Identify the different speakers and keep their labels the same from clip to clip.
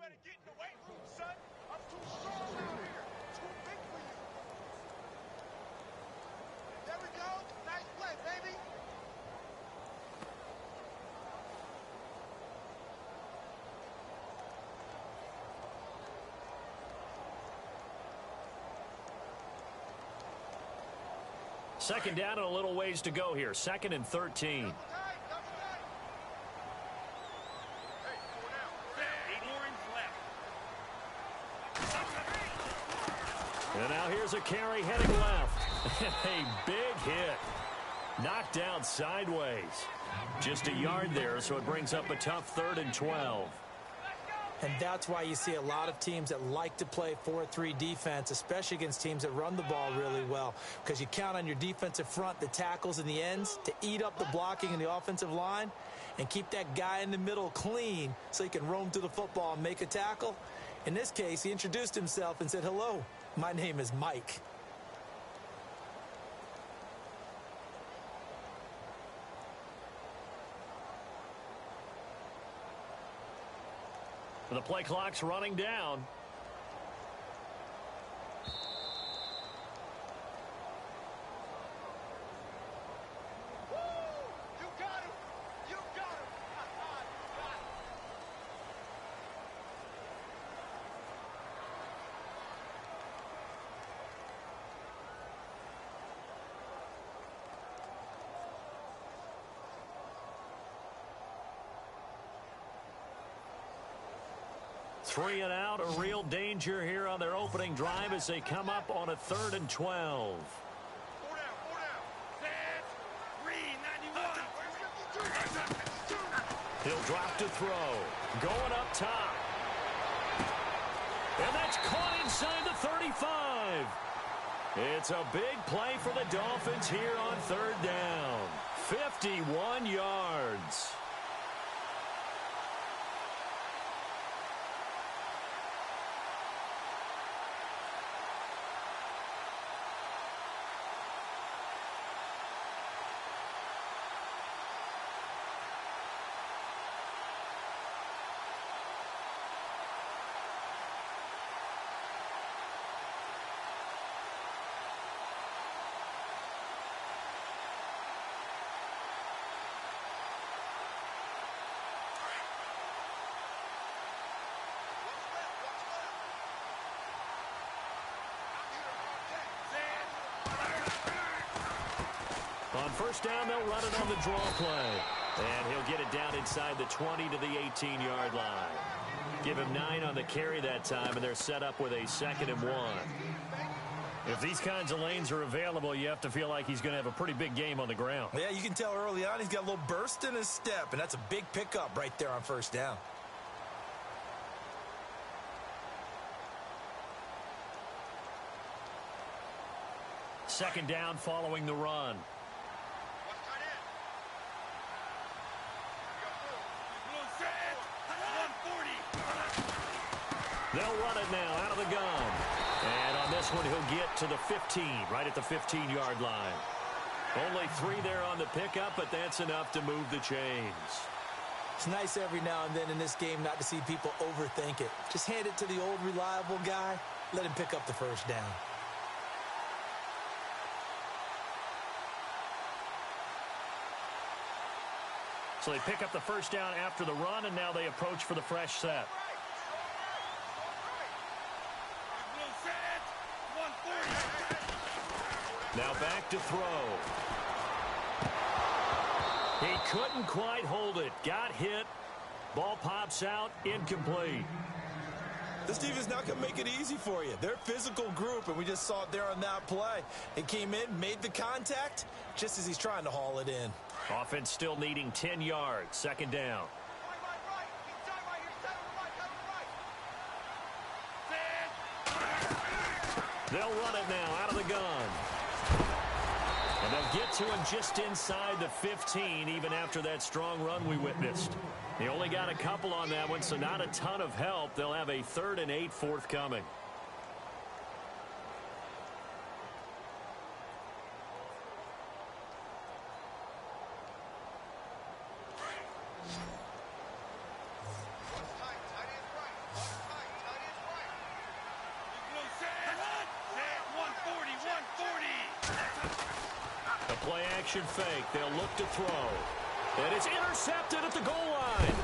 Speaker 1: better get in the weight room, son. I'm too strong out here. Too big for you. There we go. Nice play, baby.
Speaker 2: Second down and a little ways to go here. 2nd and 13. And now here's a carry heading left. A big hit. Knocked down sideways. Just a yard there, so it brings up a tough 3rd and 12.
Speaker 3: And that's why you see a lot of teams that like to play 4-3 defense, especially against teams that run the ball really well, because you count on your defensive front, the tackles and the ends, to eat up the blocking in the offensive line and keep that guy in the middle clean so he can roam through the football and make a tackle. In this case, he introduced himself and said, "Hello, my name is Mike."
Speaker 2: The play clock's running down.
Speaker 1: Woo! You got him! You got him! You got him!
Speaker 2: Three and out, a real danger here on their opening drive as they come up on a 3rd and 12.
Speaker 1: 4 down, 4 down. Set. Reed, 91.
Speaker 2: He'll drop to throw. Going up top. And that's caught inside the 35. It's a big play for the Dolphins here on 3rd down. 51 yards. On 1st down, they'll run it on the draw play. And he'll get it down inside the 20 to the 18-yard line. Give him 9 on the carry that time, and they're set up with a 2nd and 1. If these kinds of lanes are available, you have to feel like he's going to have a pretty big game on the ground.
Speaker 3: Yeah, you can tell early on he's got a little burst in his step, and that's a big pickup right there on 1st down.
Speaker 2: Second down following the run. They'll run it now out of the gun. And on this one, he'll get to the 15, right at the 15-yard line. Only 3 there on the pickup, but that's enough to move the chains.
Speaker 3: It's nice every now and then in this game not to see people overthink it. Just hand it to the old reliable guy. Let him pick up the 1st down.
Speaker 2: So they pick up the 1st down after the run, and now they approach for the fresh set. Now back to throw. He couldn't quite hold it. Got hit. Ball pops out. Incomplete.
Speaker 3: This defense not going to make it easy for you. They're a physical group, and we just saw it there on that play. It came in, made the contact, just as he's trying to haul it in.
Speaker 2: Offense still needing 10 yards. 2nd down. They'll run it now out of the gun. And they'll get to him just inside the 15, even after that strong run we witnessed. They only got a couple on that one, so not a ton of help. They'll have a 3rd and 8 forthcoming. A play-action fake. They'll look to throw. And it's intercepted at the goal line.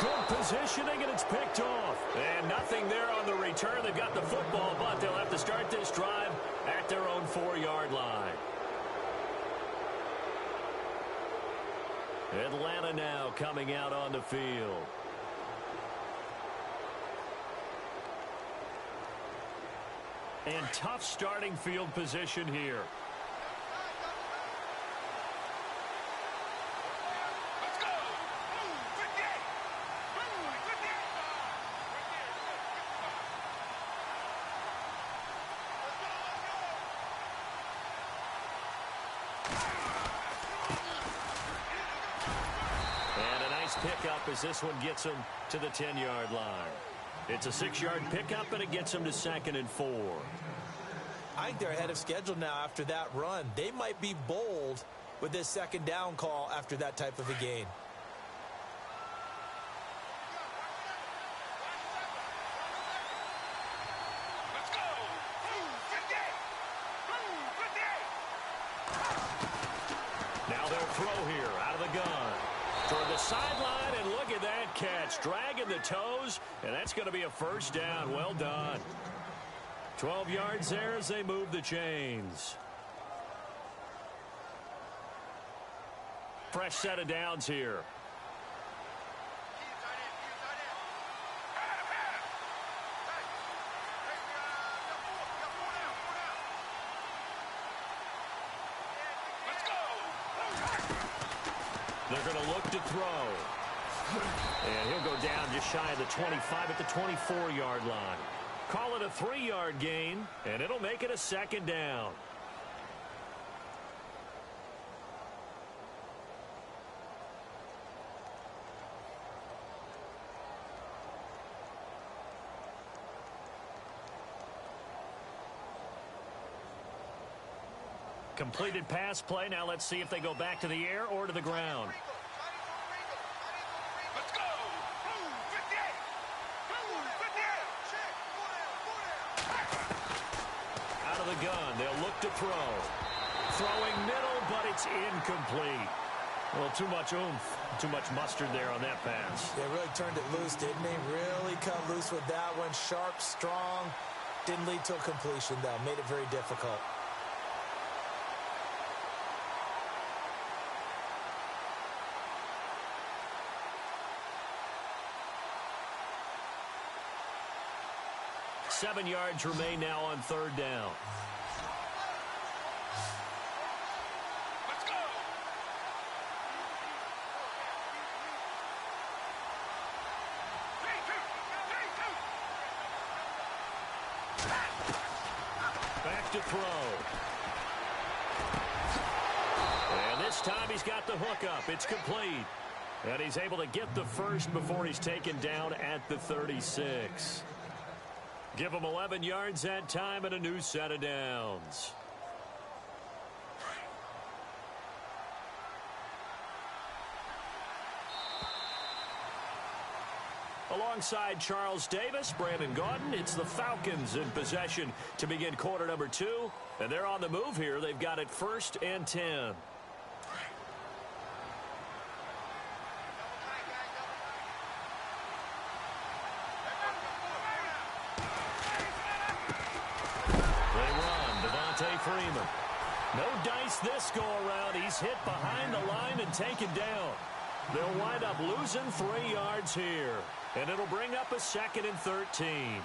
Speaker 2: Good positioning, and it's picked off. And nothing there on the return. They've got the football, but they'll have to start this drive at their own 4-yard line. Atlanta now coming out on the field. And tough starting field position here.
Speaker 1: Let's go! Move! 58! Move! 58!
Speaker 2: And a nice pickup as this one gets them to the 10-yard line. It's a 6-yard pickup, and it gets them to 2nd and 4.
Speaker 3: I think they're ahead of schedule now after that run. They might be bold with this 2nd down call after that type of a gain.
Speaker 1: Let's go! Move! 58! Move! 58!
Speaker 2: Now they'll throw here out of the gun. Toward the sideline, and look at that catch. Dragging the toes, and that's going to be a 1st down. Well done. 12 yards there as they move the chains. Fresh set of downs here. They're going to look to throw. And he'll go down just shy of the 25 at the 24-yard line. Call it a 3-yard gain, and it'll make it a 2nd down. Completed pass play. Now let's see if they go back to the air or to the ground.
Speaker 1: Let's go! Move! 58! Move! 58!
Speaker 2: Out of the gun, they'll look to throw. Throwing middle, but it's incomplete. Well, too much oomph, too much mustard there on that pass.
Speaker 3: They really turned it loose, didn't they? Really cut loose with that one. Sharp, strong. Didn't lead to a completion, though. Made it very difficult. Seven yards remain now on 3rd down.
Speaker 1: Let's go!
Speaker 2: Back to throw. And this time he's got the hookup. It's complete. And he's able to get the first before he's taken down at the 36. Give him 11 yards that time and a new set of downs. Alongside Charles Davis, Brandon Gaudin, it's the Falcons in possession to begin quarter number 2. And they're on the move here. They've got it 1st and 10. Freeman. No dice this go around. He's hit behind the line and taken down. They'll wind up losing 3 yards here. And it'll bring up a 2nd and 13.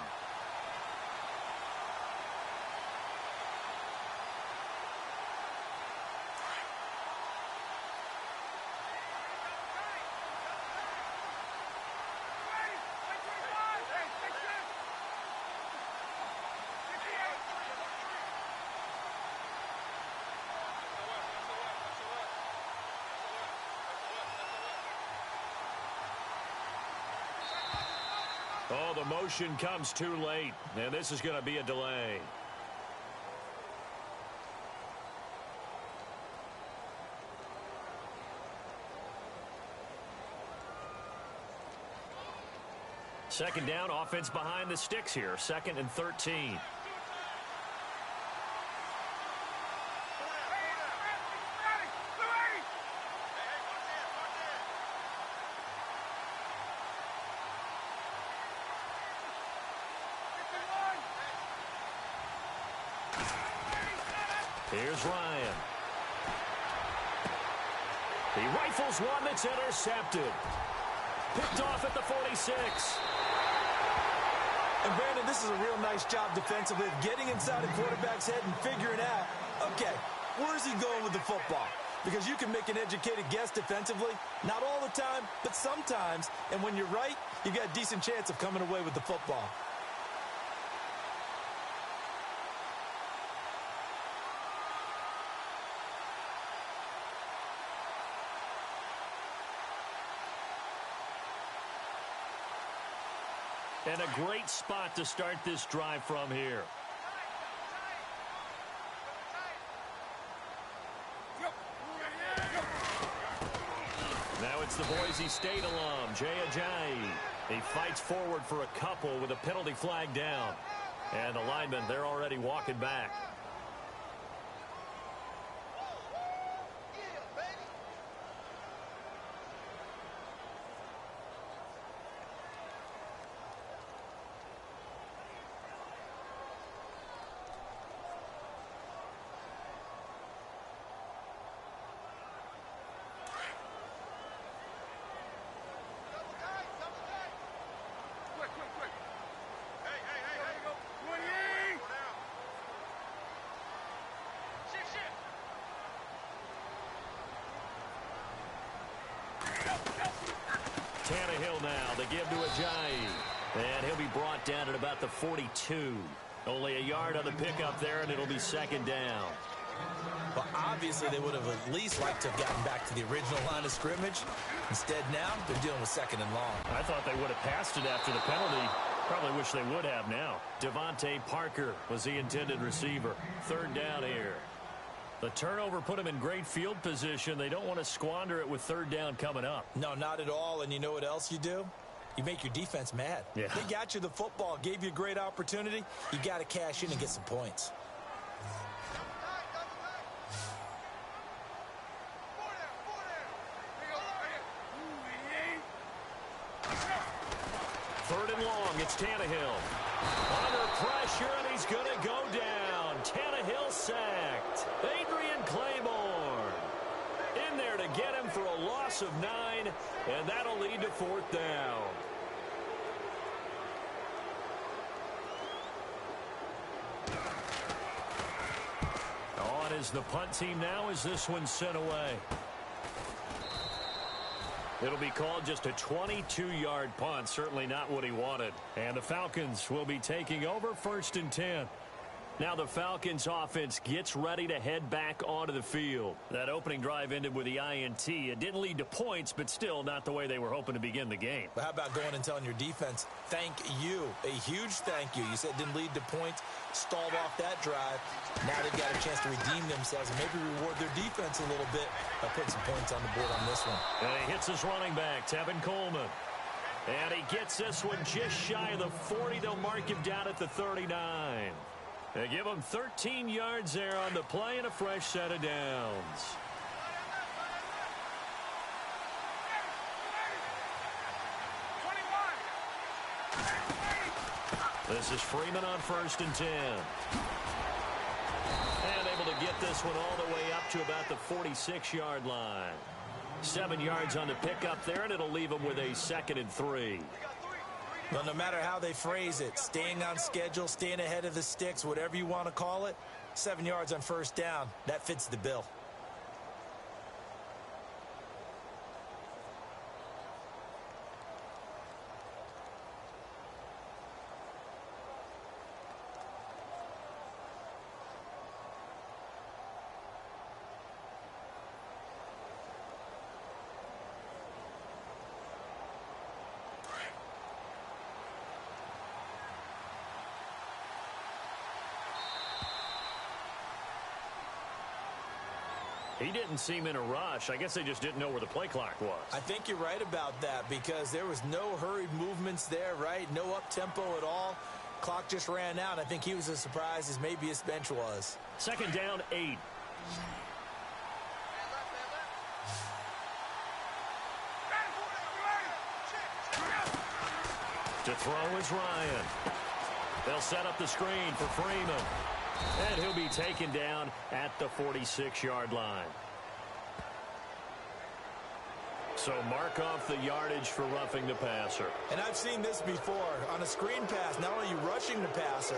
Speaker 2: Oh, the motion comes too late, and this is going to be a delay. Second down, offense behind the sticks here. 2nd and 13. Here's Ryan. He rifles one that's intercepted. Picked off at the 46.
Speaker 3: And Brandon, this is a real nice job defensively of getting inside the quarterback's head and figuring out, okay, where's he going with the football? Because you can make an educated guess defensively, not all the time, but sometimes. And when you're right, you got a decent chance of coming away with the football.
Speaker 2: And a great spot to start this drive from here. Now it's the Boise State alum, Jay Ajayi. He fights forward for a couple with a penalty flag down. And the linemen, they're already walking back. Tannehill now, they give to Ajayi. And he'll be brought down at about the 42. Only a yard on the pickup there, and it'll be second down.
Speaker 3: Well, obviously, they would have at least liked to have gotten back to the original line of scrimmage. Instead, now, they're dealing with second and long.
Speaker 2: I thought they would have passed it after the penalty. Probably wish they would have now. Devontae Parker was the intended receiver. Third down here. The turnover put them in great field position. They don't want to squander it with third down coming up.
Speaker 3: No, not at all. And you know what else you do? You make your defense mad.
Speaker 2: Yeah.
Speaker 3: They got you the football, gave you a great opportunity. You got to cash in and get some points.
Speaker 2: Third and long, it's Tannehill. Under pressure, and he's going to go down. Tannehill sacked. Adrian Claiborne in there to get him for a loss of 9, and that'll lead to fourth down. On is the punt team now as this one's sent away. It'll be called just a 22-yard punt. Certainly not what he wanted. And the Falcons will be taking over 1st and 10. Now the Falcons offense gets ready to head back onto the field. That opening drive ended with the INT. It didn't lead to points, but still not the way they were hoping to begin the game.
Speaker 3: But how about going and telling your defense, thank you, a huge thank you. You said it didn't lead to points, stalled off that drive. Now they've got a chance to redeem themselves and maybe reward their defense a little bit by putting some points on the board on this one.
Speaker 2: And he hits his running back, Tevin Coleman. And he gets this one just shy of the 40. They'll mark him down at the 39. They give him 13 yards there on the play and a fresh set of downs. This is Freeman on 1st and 10. And able to get this one all the way up to about the 46-yard line. 7 yards on the pickup there, and it'll leave them with a 2nd and 3.
Speaker 3: Well, no matter how they phrase it, staying on schedule, staying ahead of the sticks, whatever you want to call it, 7 yards on 1st down, that fits the bill.
Speaker 2: He didn't seem in a rush. I guess they just didn't know where the play clock was.
Speaker 3: I think you're right about that because there was no hurried movements there, right? No up-tempo at all. Clock just ran out. I think he was as surprised as maybe his bench was.
Speaker 2: 2nd down, 8. To throw is Ryan. They'll set up the screen for Freeman. And he'll be taken down at the 46-yard line. So mark off the yardage for roughing the passer.
Speaker 3: And I've seen this before. On a screen pass, not only are you rushing the passer,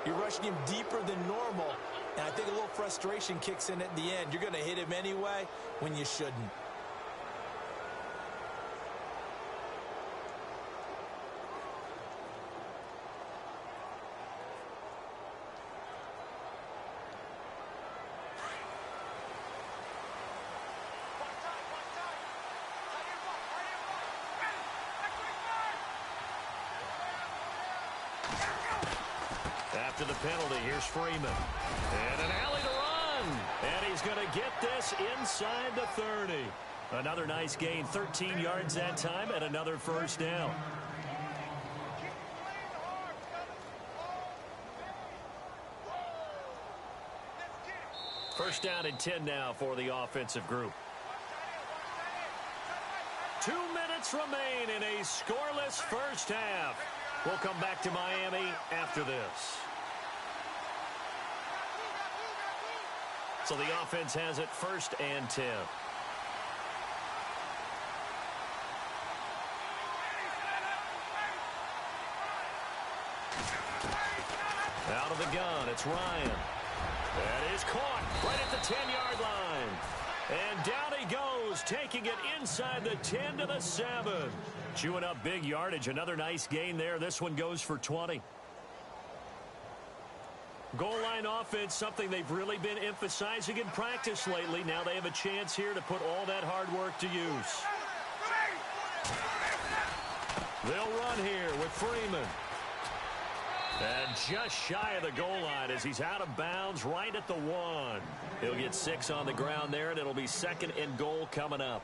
Speaker 3: you're rushing him deeper than normal. And I think a little frustration kicks in at the end. You're going to hit him anyway when you shouldn't.
Speaker 2: After the penalty, here's Freeman. And an alley to run. And he's going to get this inside the 30. Another nice gain, 13 yards that time, and another first down. First down and 10 now for the offensive group. 2 minutes remain in a scoreless first half. We'll come back to Miami after this. So the offense has it first and 10. Out of the gun, it's Ryan. That is caught right at the 10-yard line. And down he goes, taking it inside the 10 to the 7. Chewing up big yardage. Another nice gain there. This one goes for 20. Goal line offense, something they've really been emphasizing in practice lately. Now they have a chance here to put all that hard work to use. They'll run here with Freeman. And just shy of the goal line as he's out of bounds right at the 1. He'll get 6 on the ground there, and it'll be second and goal coming up.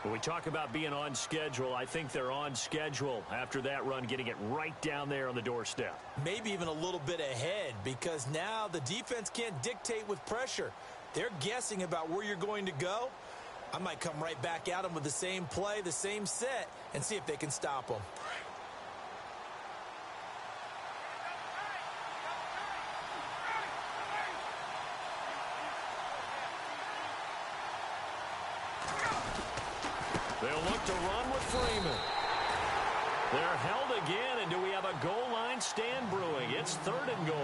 Speaker 2: When we talk about being on schedule, I think they're on schedule after that run, getting it right down there on the doorstep.
Speaker 3: Maybe even a little bit ahead, because now the defense can't dictate with pressure. They're guessing about where you're going to go. I might come right back at them with the same play, the same set, and see if they can stop them.
Speaker 2: They'll look to run with Freeman. They're held again, and do we have a goal line stand brewing? It's third and goal.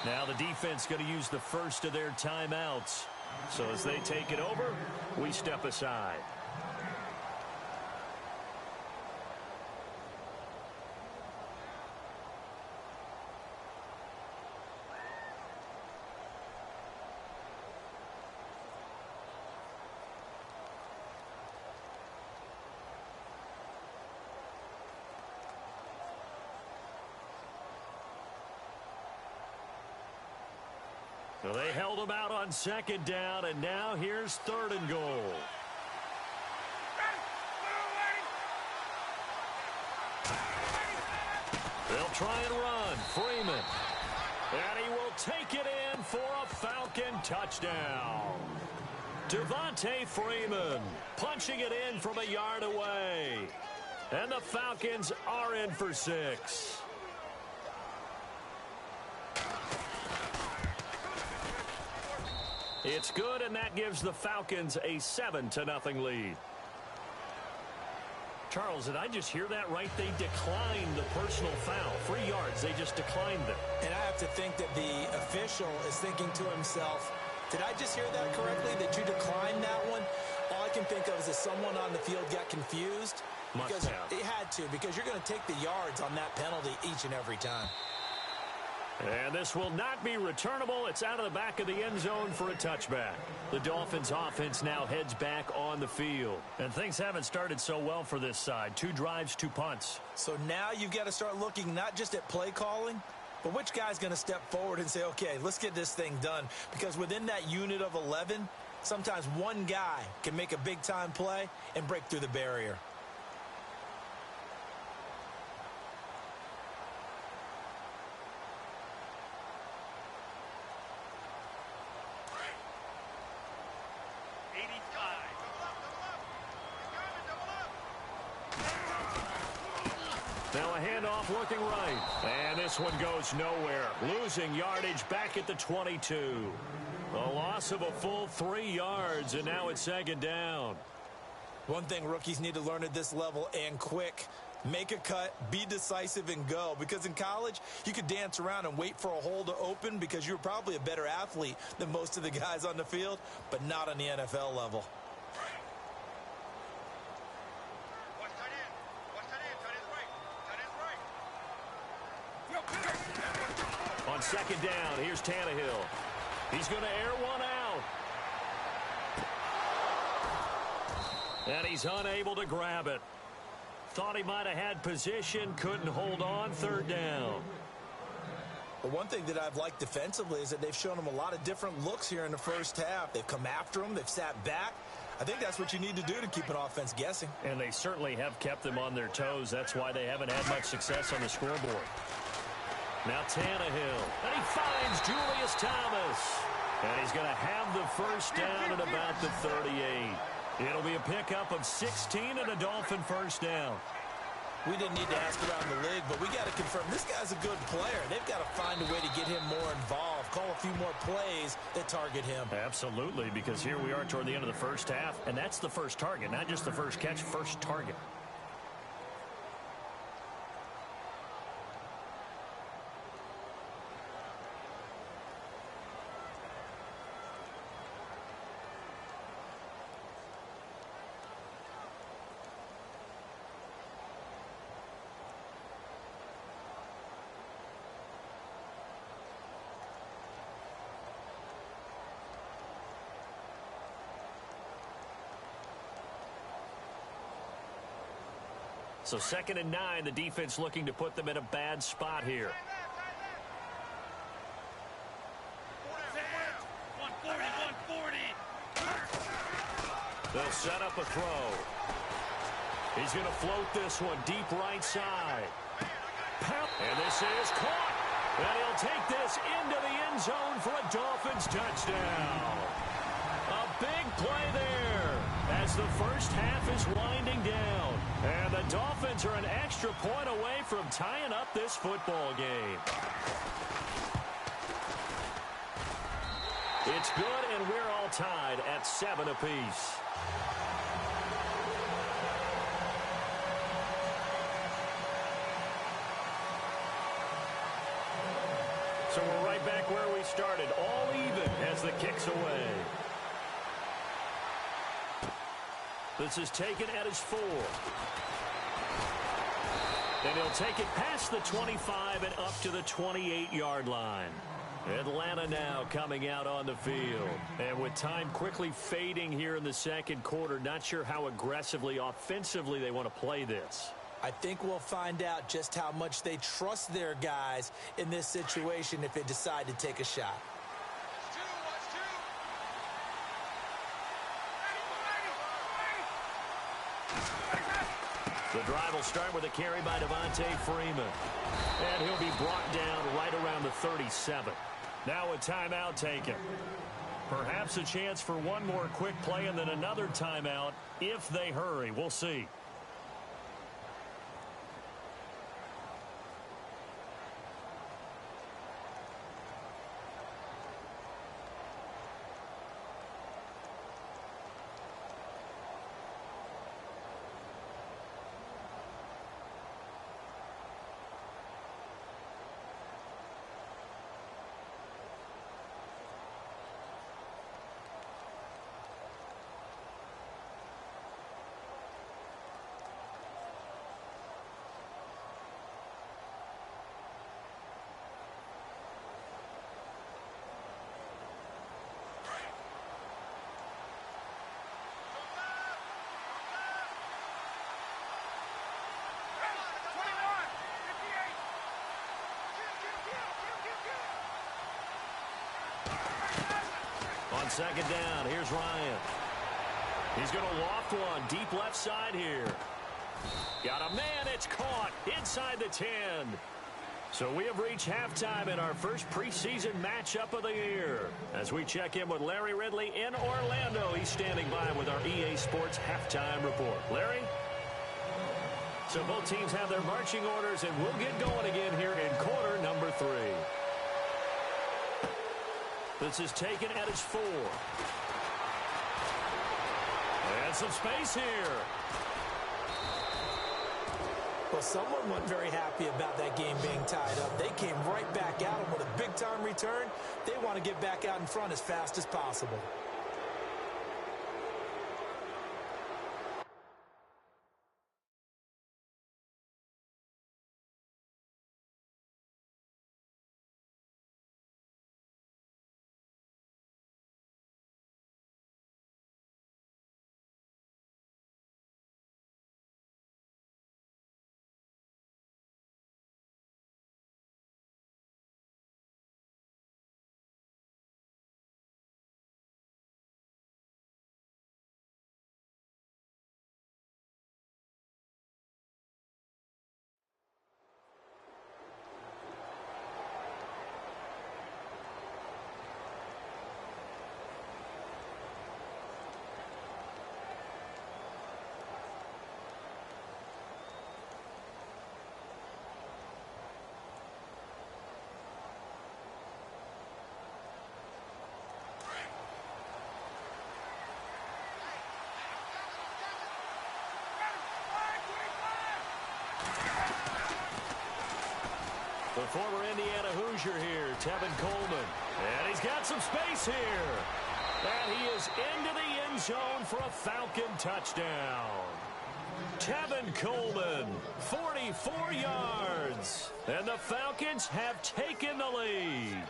Speaker 2: Now the defense going to use the first of their timeouts. So as they take it over, we step aside. So they held them out on second down, and now here's third and goal. They'll try and run. Freeman. And he will take it in for a Falcon touchdown. Devontae Freeman punching it in from a yard away. And the Falcons are in for 6. It's good, and that gives the Falcons a 7-0 lead. Charles, did I just hear that right? They declined the personal foul. 3 yards, they just declined it.
Speaker 3: And I have to think that the official is thinking to himself, did I just hear that correctly, that you declined that one? All I can think of is that someone on the field got confused.
Speaker 2: Must have.
Speaker 3: It had to, because you're going to take the yards on that penalty each and every time.
Speaker 2: And this will not be returnable. It's out of the back of the end zone for a touchback. The Dolphins offense now heads back on the field. And things haven't started so well for this side. 2 drives, 2 punts.
Speaker 3: So now you've got to start looking not just at play calling, but which guy's going to step forward and say, okay, let's get this thing done. Because within that unit of 11, sometimes one guy can make a big-time play and break through the barrier.
Speaker 2: Now a handoff looking right. And this one goes nowhere. Losing yardage back at the 22. A loss of a full 3 yards, and now it's second down.
Speaker 3: One thing rookies need to learn at this level, and quick: make a cut, be decisive, and go. Because in college, you could dance around and wait for a hole to open because you're probably a better athlete than most of the guys on the field, but not on the NFL level.
Speaker 2: On second down, here's Tannehill. He's going to air one out. And he's unable to grab it. Thought he might have had position, couldn't hold on. Third down.
Speaker 3: But one thing that I've liked defensively is that they've shown him a lot of different looks here in the first half. They've come after him. They've sat back. I think that's what you need to do to keep an offense guessing.
Speaker 2: And they certainly have kept them on their toes. That's why they haven't had much success on the scoreboard. Now Tannehill, and he finds Julius Thomas. And he's going to have the first down at about the 38. It'll be a pickup of 16 and a Dolphin first down.
Speaker 3: We didn't need to ask around the league, but we got to confirm this guy's a good player. They've got to find a way to get him more involved, call a few more plays that target him.
Speaker 2: Absolutely, because here we are toward the end of the first half, and that's the first target, not just the first catch, first target. So 2nd and 9, the defense looking to put them in a bad spot here.
Speaker 1: 140.
Speaker 2: They'll set up a throw. He's going to float this one deep right side. And this is caught. And he'll take this into the end zone for a Dolphins touchdown. A big play there as the first half is winding down. And the Dolphins are an extra point away from tying up this football game. It's good, and we're all tied at 7 apiece. So we're right back where we started, all even as the kick's away. This is taken at his 4. And he'll take it past the 25 and up to the 28-yard line. Atlanta now coming out on the field. And with time quickly fading here in the second quarter, not sure how aggressively, offensively they want to play this.
Speaker 3: I think we'll find out just how much they trust their guys in this situation if they decide to take a shot.
Speaker 2: The drive will start with a carry by Devontae Freeman. And he'll be brought down right around the 37. Now a timeout taken. Perhaps a chance for one more quick play and then another timeout if they hurry. We'll see. On second down, here's Ryan. He's going to loft one deep left side here. Got a man, it's caught inside the 10. So we have reached halftime in our first preseason matchup of the year. As we check in with Larry Ridley in Orlando, he's standing by with our EA Sports halftime report. Larry? So both teams have their marching orders, and we'll get going again here in quarter number 3. This is taken at its 4. And some space here.
Speaker 3: Well, someone wasn't very happy about that game being tied up. They came right back at them with a big-time return. They want to get back out in front as fast as possible.
Speaker 2: The former Indiana Hoosier here, Tevin Coleman. And he's got some space here. And he is into the end zone for a Falcon touchdown. Tevin Coleman, 44 yards. And the Falcons have taken the lead.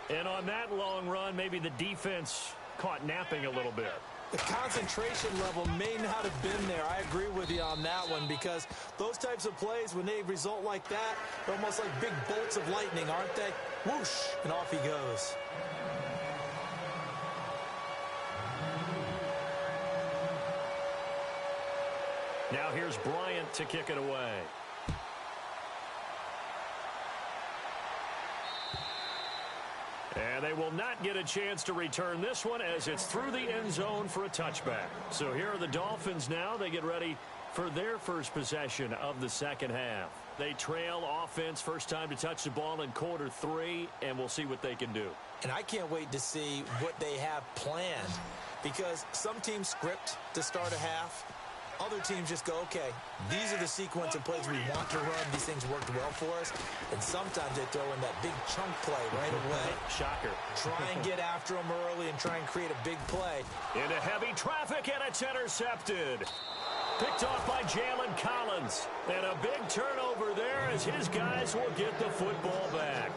Speaker 2: And on that long run, maybe the defense caught napping a little bit.
Speaker 3: The concentration level may not have been there. I agree with you on that one, because those types of plays, when they result like that, they're almost like big bolts of lightning, aren't they? Whoosh, and off he goes.
Speaker 2: Now here's Bryant to kick it away. And they will not get a chance to return this one as it's through the end zone for a touchback. So here are the Dolphins now. They get ready for their first possession of the second half. They trail offense, first time to touch the ball in quarter 3, and we'll see what they can do.
Speaker 3: And I can't wait to see what they have planned, because some teams script to start a half. Other teams just go, okay, these are the sequence of plays we want to run. These things worked well for us. And sometimes they throw in that big chunk play right away.
Speaker 2: Shocker.
Speaker 3: Try and get after them early and try and create a big play.
Speaker 2: Into heavy traffic, and it's intercepted. Picked off by Jalen Collins. And a big turnover there as his guys will get the football back.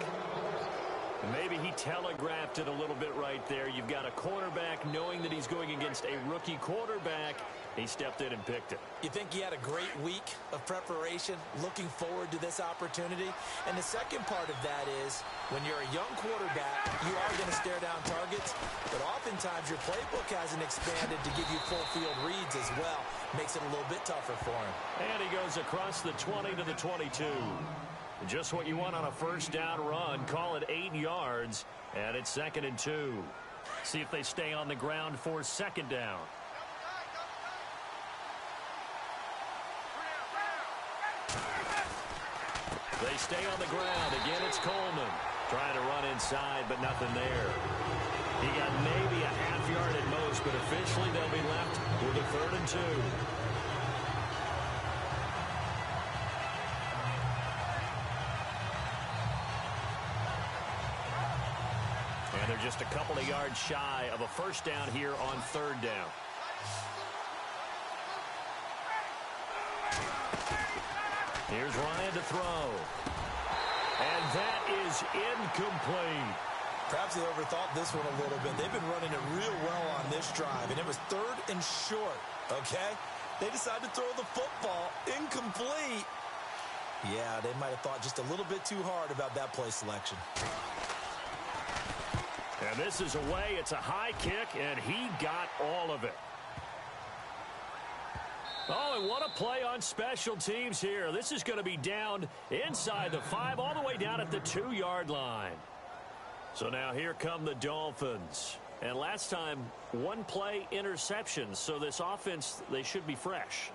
Speaker 2: Maybe he telegraphed it a little bit right there. You've got a quarterback knowing that he's going against a rookie quarterback. He stepped in and picked it.
Speaker 3: You think he had a great week of preparation, looking forward to this opportunity? And the second part of that is, when you're a young quarterback, you are going to stare down targets, but oftentimes your playbook hasn't expanded to give you full field reads as well. Makes it a little bit tougher for him.
Speaker 2: And he goes across the 20 to the 22. Just what you want on a first down run. Call it 8 yards, and it's 2nd and 2. See if they stay on the ground for second down. They stay on the ground. Again, it's Coleman. Trying to run inside, but nothing there. He got maybe a half yard at most, but officially they'll be left with a 3rd and 2. And they're just a couple of yards shy of a first down here on 3rd down. Here's Ryan to throw. And that is incomplete.
Speaker 3: Perhaps they overthought this one a little bit. They've been running it real well on this drive, and it was 3rd and short, okay? They decided to throw the football incomplete. Yeah, they might have thought just a little bit too hard about that play selection.
Speaker 2: And this is away. It's a high kick, and he got all of it. Oh, and what a play on special teams here. This is going to be down inside the 5, all the way down at the 2-yard line. So now here come the Dolphins. And last time, one play interception. So this offense, they should be fresh.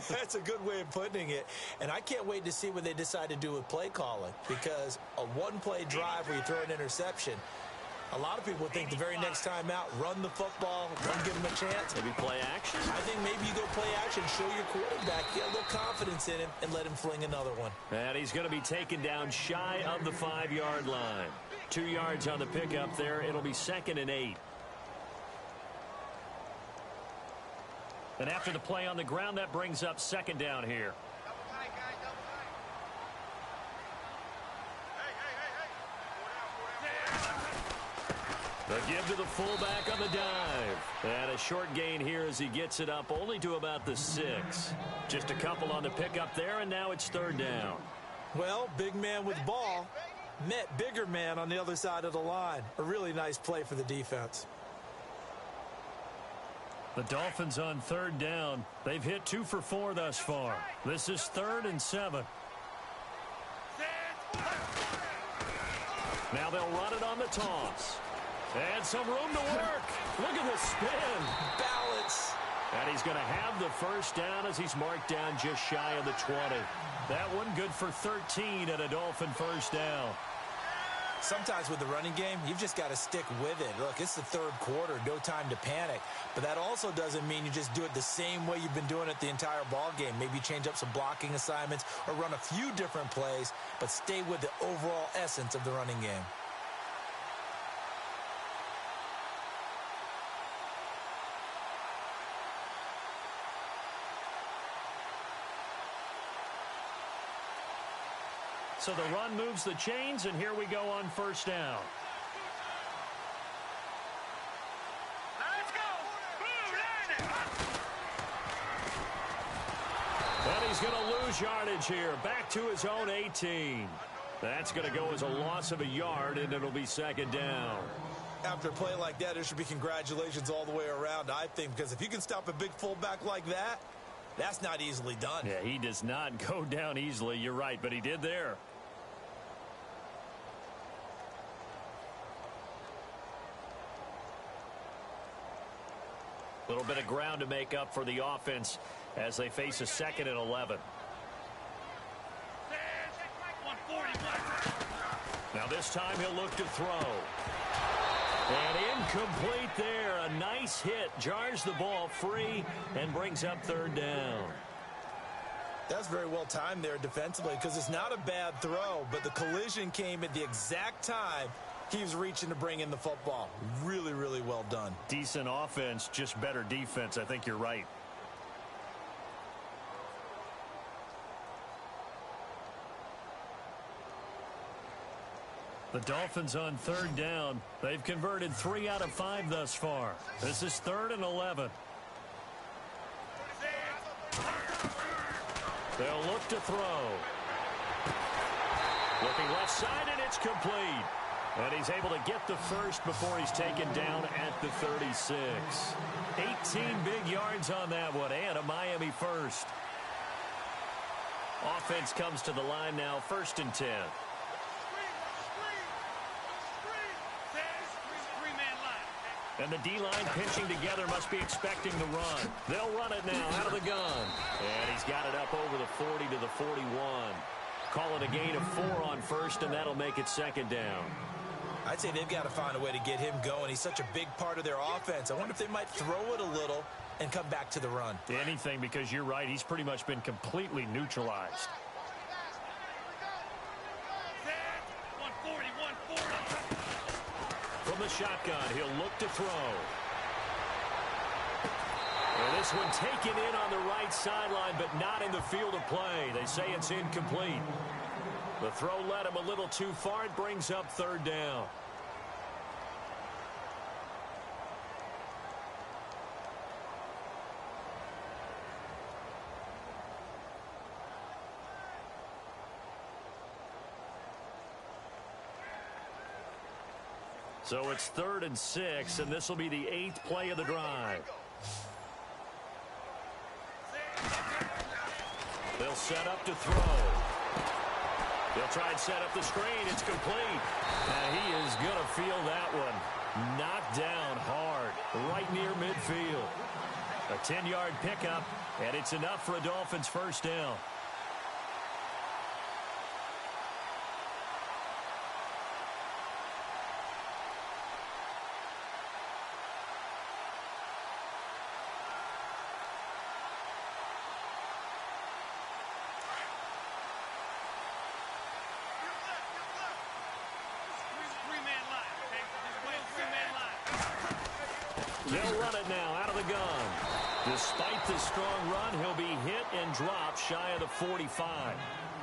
Speaker 3: That's a good way of putting it. And I can't wait to see what they decide to do with play calling, because a one-play drive where you throw an interception, a lot of people think the very next time out, run the football, don't give them a chance.
Speaker 2: Maybe play action?
Speaker 3: I think maybe you go play action, show your quarterback, get a little confidence in him, and let him fling another one.
Speaker 2: And he's going to be taken down shy of the 5-yard line. 2 yards on the pickup there. It'll be 2nd and 8. And after the play on the ground, that brings up 2nd down here. The give to the fullback on the dive. And a short gain here as he gets it up only to about the 6. Just a couple on the pickup there, and now it's 3rd down.
Speaker 3: Well, big man with ball met bigger man on the other side of the line. A really nice play for the defense.
Speaker 2: The Dolphins on 3rd down. They've hit 2 for 4 thus far. This is 3rd and 7. Now they'll run it on the toss. And some room to work. Look at the spin.
Speaker 3: Balance.
Speaker 2: And he's going to have the 1st down as he's marked down just shy of the 20. That one good for 13 and a Dolphin 1st down.
Speaker 3: Sometimes with the running game, you've just got to stick with it. Look, it's the 3rd quarter, no time to panic. But that also doesn't mean you just do it the same way you've been doing it the entire ball game. Maybe change up some blocking assignments or run a few different plays, but stay with the overall essence of the running game.
Speaker 2: So the run moves the chains, and here we go on 1st down.
Speaker 1: Let's go!
Speaker 2: And he's going to lose yardage here. Back to his own 18. That's going to go as a loss of a yard, and it'll be 2nd down.
Speaker 3: After a play like that, there should be congratulations all the way around, I think, because if you can stop a big fullback like that, that's not easily done.
Speaker 2: Yeah, he does not go down easily. You're right, but he did there. A little bit of ground to make up for the offense as they face a 2nd and 11. Now this time he'll look to throw. And incomplete there. A nice hit. Jars the ball free and brings up 3rd down.
Speaker 3: That's very well timed there defensively, because it's not a bad throw, but the collision came at the exact time he was reaching to bring in the football. Really, really well done.
Speaker 2: Decent offense, just better defense. I think you're right. The Dolphins on 3rd down. They've converted 3 out of 5 thus far. This is 3rd and 11. They'll look to throw. Looking left side, and it's complete. And he's able to get the 1st before he's taken down at the 36. 18 big yards on that one, and a Miami 1st. Offense comes to the line now, 1st and 10. And the D-line pinching together must be expecting the run. They'll run it now out of the gun. And he's got it up over the 40 to the 41. Call it a gain of 4 on 1st, and that'll make it 2nd down.
Speaker 3: I'd say they've got to find a way to get him going. He's such a big part of their offense. I wonder if they might throw it a little and come back to the run.
Speaker 2: Anything, because you're right. He's pretty much been completely neutralized. From the shotgun, he'll look to throw. And this one taken in on the right sideline, but not in the field of play. They say it's incomplete. The throw led him a little too far. It brings up 3rd down. So it's 3rd and 6, and this will be the 8th play of the drive. They'll set up to throw. They'll try and set up the screen. It's complete. And he is going to feel that one knocked down hard. midfield. A 10-yard pickup, and it's enough for a Dolphins first down. They'll run it now out of the gun. Despite the strong run, he'll be hit and dropped shy of the 45.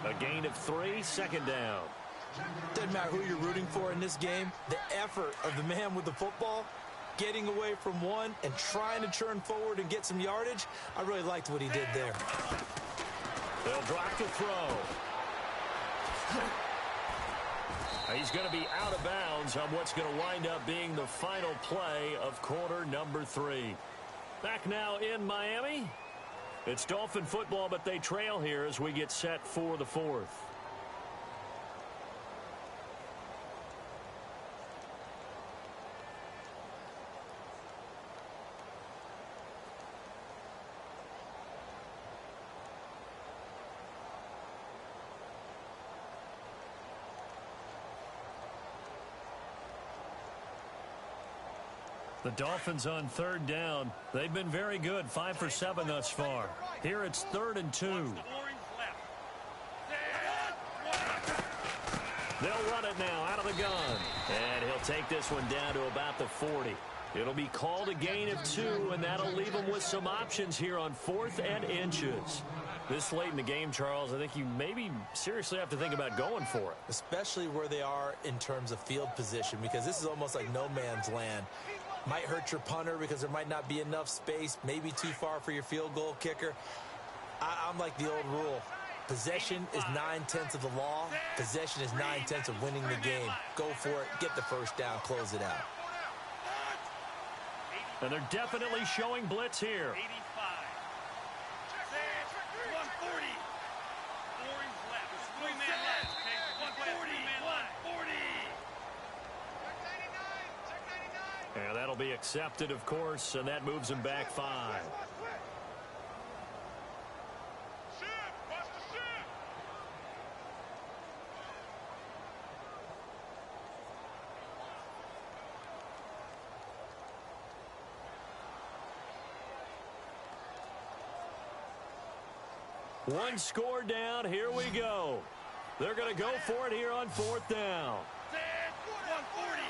Speaker 2: A gain of 3, second down.
Speaker 3: Doesn't matter who you're rooting for in this game. The effort of the man with the football, getting away from one and trying to turn forward and get some yardage, I really liked what he did there.
Speaker 2: They'll drop the throw. He's going to be out of bounds on what's going to wind up being the final play of quarter number 3. Back now in Miami. It's Dolphin football, but they trail here as we get set for the 4th. The Dolphins on 3rd down. They've been very good, 5 for 7 thus far. Here it's 3rd and 2. They'll run it now out of the gun. And he'll take this one down to about the 40. It'll be called a gain of 2, and that'll leave them with some options here on 4th and inches. This late in the game, Charles, I think you maybe seriously have to think about going for it.
Speaker 3: Especially where they are in terms of field position, because this is almost like no man's land. Might hurt your punter because there might not be enough space, maybe too far for your field goal kicker. I'm like the old rule. Possession is 9/10 of the law. Possession is 9/10 of winning the game. Go for it, get the first down, close it out.
Speaker 2: And they're definitely showing blitz here.
Speaker 1: 85. 140. Orange left. 3-man left. 140. 140.
Speaker 2: And that'll be accepted, of course, and that moves him back 5. One score down. Here we go. They're going to go for it here on 4th down.
Speaker 1: 140.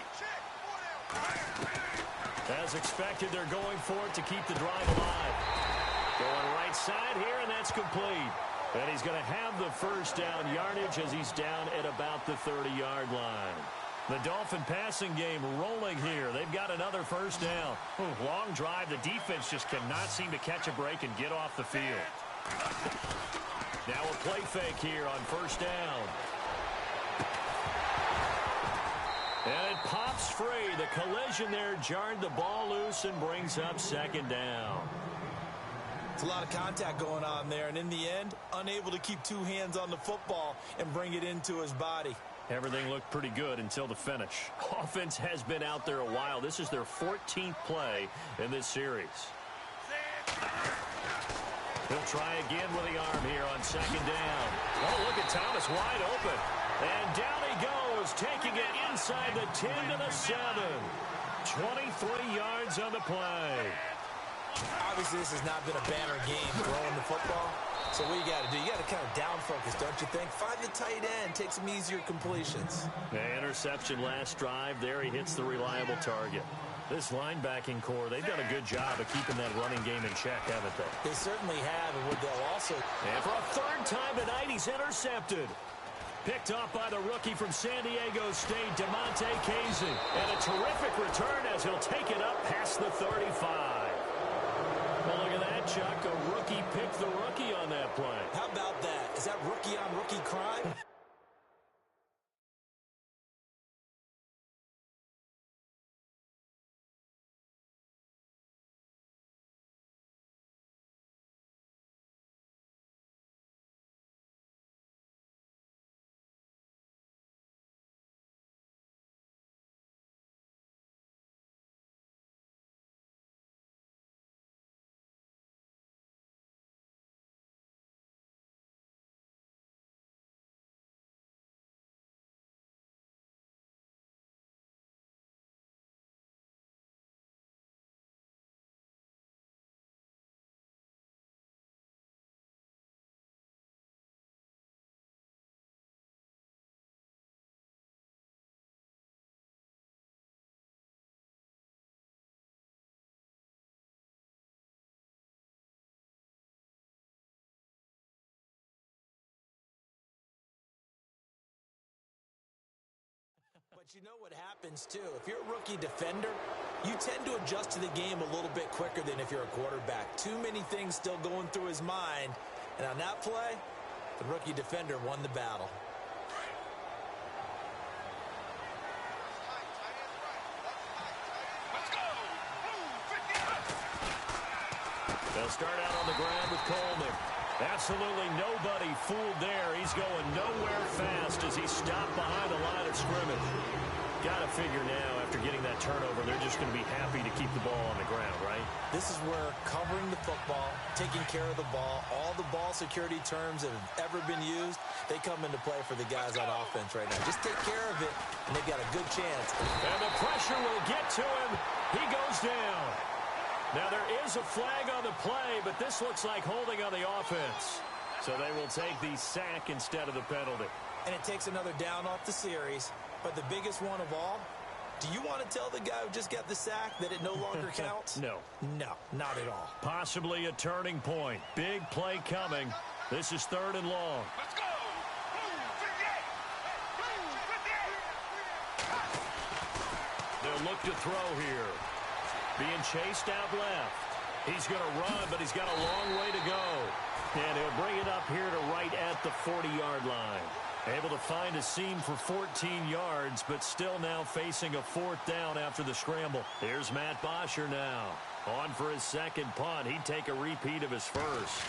Speaker 2: As expected, they're going for it to keep the drive alive. Going right side here, and that's complete. And he's going to have the first down yardage as he's down at about the 30-yard line. The Dolphin passing game rolling here. They've got another first down. Long drive. The defense just cannot seem to catch a break and get off the field. Now a play fake here on first down. And it pops free. The collision there jarred the ball loose and brings up second down.
Speaker 3: It's a lot of contact going on there, and in the end, unable to keep two hands on the football and bring it into his body.
Speaker 2: Everything looked pretty good until the finish. Offense has been out there a while. This is their 14th play in this series. He'll try again with the arm here on second down. Oh, look at Thomas wide open. And down he goes, taking it inside the 10 to the 7. 23 yards on the play.
Speaker 3: Obviously, this has not been a banner game throwing the football. So what you got to do, you got to kind of down focus, don't you think? Find the tight end, take some easier completions.
Speaker 2: The interception last drive. There he hits the reliable target. This linebacking core, they've done a good job of keeping that running game in check, haven't they?
Speaker 3: They certainly have, and what they'll also...
Speaker 2: And for a third time tonight, he's intercepted. Picked off by the rookie from San Diego State, DeMonte Casey. And a terrific return as he'll take it up past the 35. Well, look at that, Chuck. A rookie picked the rookie on that play.
Speaker 3: How about that? Is that rookie-on-rookie crime? But you know what happens, too. If you're a rookie defender, you tend to adjust to the game a little bit quicker than if you're a quarterback. Too many things still going through his mind. And on that play, the rookie defender won the battle.
Speaker 2: They'll start out on the ground with Coleman. Absolutely nobody fooled there. He's going nowhere fast as he's stopped behind the line of scrimmage. Got to figure now, after getting that turnover, they're just going to be happy to keep the ball on the ground, right?
Speaker 3: This is where covering the football, taking care of the ball, all the ball security terms that have ever been used, they come into play for the guys on offense right now. Just take care of it, and they've got a good chance.
Speaker 2: And the pressure will get to him. He goes down. Now, there is a flag on the play, but this looks like holding on the offense. So they will take the sack instead of the penalty.
Speaker 3: And it takes another down off the series. But the biggest one of all, do you want to tell the guy who just got the sack that it no longer counts?
Speaker 2: No.
Speaker 3: No, not at all.
Speaker 2: Possibly a turning point. Big play coming. This is 3rd and long.
Speaker 1: Let's go!
Speaker 2: They'll look to throw here. Being chased out left. He's going to run, but he's got a long way to go. And he'll bring it up here to right at the 40-yard line. Able to find a seam for 14 yards, but still now facing a 4th down after the scramble. Here's Matt Bosher now. On for his second punt. He'd take a repeat of his first.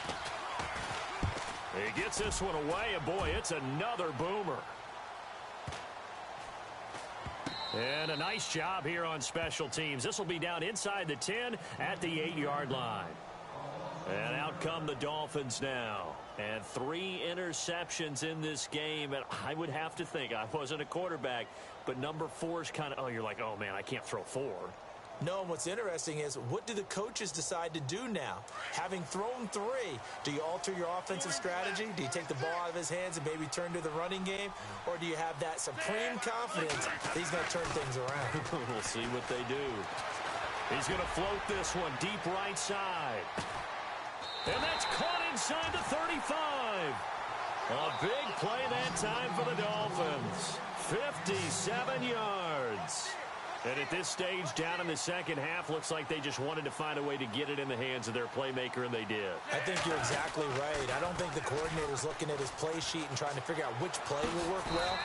Speaker 2: He gets this one away, and boy, it's another boomer. And a nice job here on special teams. This will be down inside the 10 at the 8-yard line. And out come the Dolphins now. And 3 interceptions in this game. And I would have to think, I wasn't a quarterback, but number 4 is kind of, oh, you're like, oh, man, I can't throw 4.
Speaker 3: No, and what's interesting is, what do the coaches decide to do now? Having thrown 3, do you alter your offensive strategy? Do you take the ball out of his hands and maybe turn to the running game? Or do you have that supreme confidence that he's going to turn things around?
Speaker 2: We'll see what they do. He's going to float this one deep right side. And that's caught inside the 35. A big play that time for the Dolphins. 57 yards. And at this stage, down in the second half, looks like they just wanted to find a way to get it in the hands of their playmaker, and they did.
Speaker 3: I think you're exactly right. I don't think the coordinator's looking at his play sheet and trying to figure out which play will work well.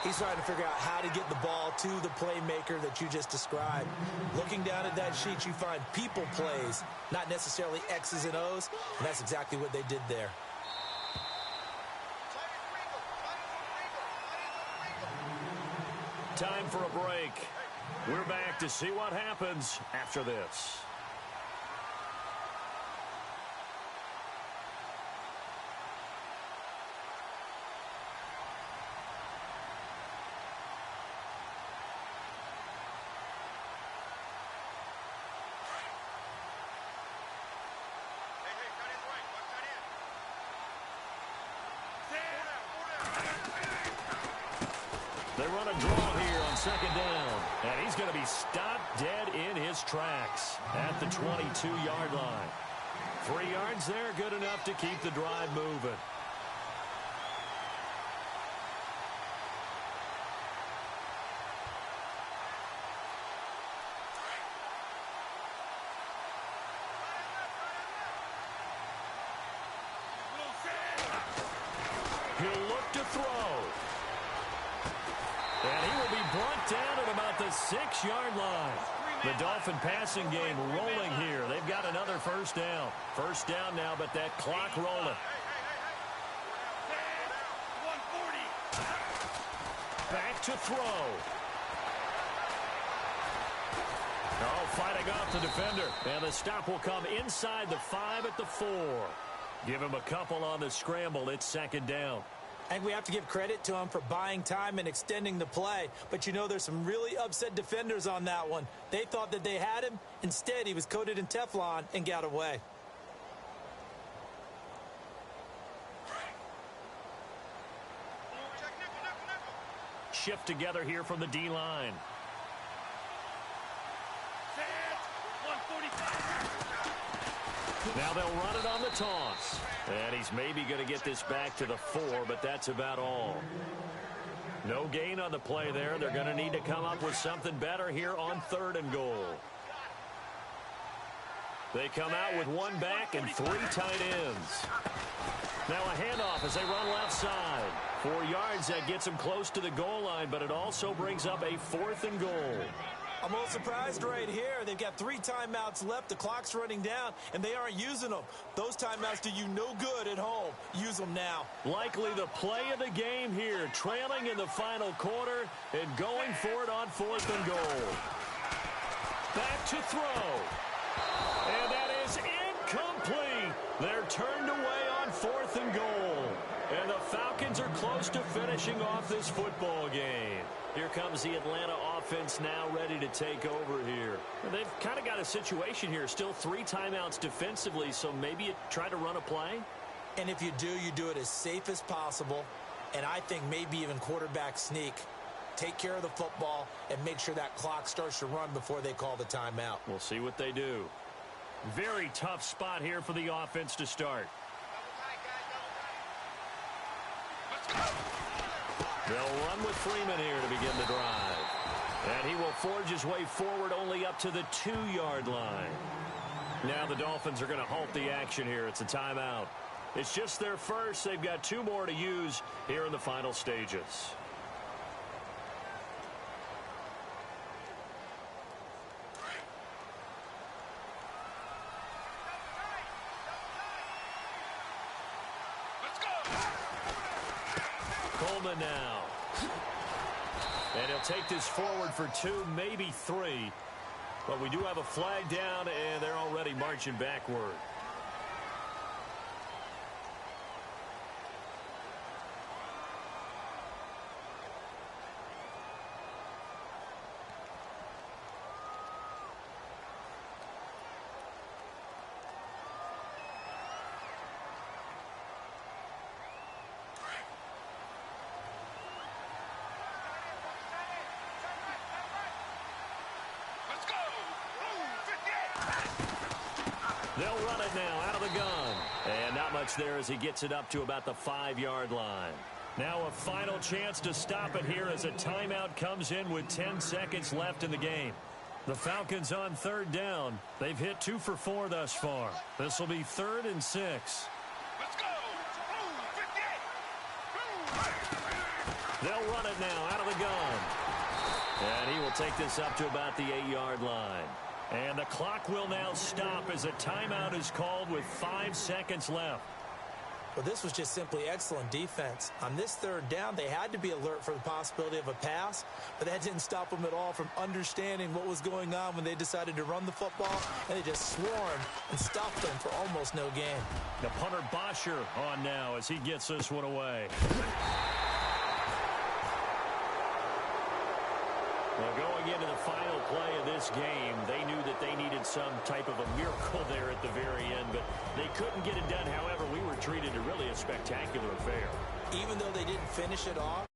Speaker 3: He's trying to figure out how to get the ball to the playmaker that you just described. Looking down at that sheet, you find people plays, not necessarily X's and O's, and that's exactly what they did there.
Speaker 2: Time for a break. We're back to see what happens after this. They run a draw here on 2nd down. And he's going to be stopped dead in his tracks at the 22-yard line. 3 yards there, good enough to keep the drive moving. He'll look to throw. And he will be brought down at about the 6-yard line. The Dolphin passing game rolling here. They've got another 1st down. 1st down now, but that clock rolling. Back to throw. Oh, fighting off the defender. And the stop will come inside the 5 at the 4. Give him a couple on the scramble. It's 2nd down.
Speaker 3: And we have to give credit to him for buying time and extending the play. But you know, there's some really upset defenders on that one. They thought that they had him. Instead, he was coated in Teflon and got away.
Speaker 2: Shift together here from the D-line. Now they'll run it on the toss. And he's maybe going to get this back to the 4, but that's about all. No gain on the play there. They're going to need to come up with something better here on 3rd and goal. They come out with one back and 3 tight ends. Now a handoff as they run left side. 4 yards, that gets them close to the goal line, but it also brings up a 4th and goal.
Speaker 3: I'm a little surprised right here. They've got 3 timeouts left. The clock's running down, and they aren't using them. Those timeouts do you no good at home. Use them now.
Speaker 2: Likely the play of the game here, trailing in the final quarter and going for it on 4th and goal. Back to throw. And that is incomplete. They're turned away on 4th and goal. And the Falcons are close to finishing off this football game. Here comes the Atlanta offense now ready to take over here. They've kind of got a situation here. Still 3 timeouts defensively, so maybe you try to run a play.
Speaker 3: And if you do it as safe as possible. And I think maybe even quarterback sneak. Take care of the football and make sure that clock starts to run before they call the timeout.
Speaker 2: We'll see what they do. Very tough spot here for the offense to start. They'll run with Freeman here to begin the drive. And he will forge his way forward only up to the 2-yard line. Now the Dolphins are going to halt the action here. It's a timeout. It's just their first. They've got 2 more to use here in the final stages. Coleman now. And he'll take this forward for 2, maybe 3. But we do have a flag down, and they're already marching backward. They'll run it now out of the gun. And not much there as he gets it up to about the 5-yard line. Now a final chance to stop it here as a timeout comes in with 10 seconds left in the game. The Falcons on 3rd down. They've hit 2 for 4 thus far. This will be 3rd and 6.
Speaker 1: Let's go!
Speaker 2: They'll run it now out of the gun. And he will take this up to about the 8-yard line. And the clock will now stop as a timeout is called with 5 seconds left.
Speaker 3: Well, this was just simply excellent defense. On this 3rd down, they had to be alert for the possibility of a pass, but that didn't stop them at all from understanding what was going on when they decided to run the football, and they just swarmed and stopped them for almost no gain.
Speaker 2: The punter Bosher on now as he gets this one away. Well, going into the final play of this game, they knew that they needed some type of a miracle there at the very end, but they couldn't get it done. However, we were treated to really a spectacular affair.
Speaker 3: Even though they didn't finish it off,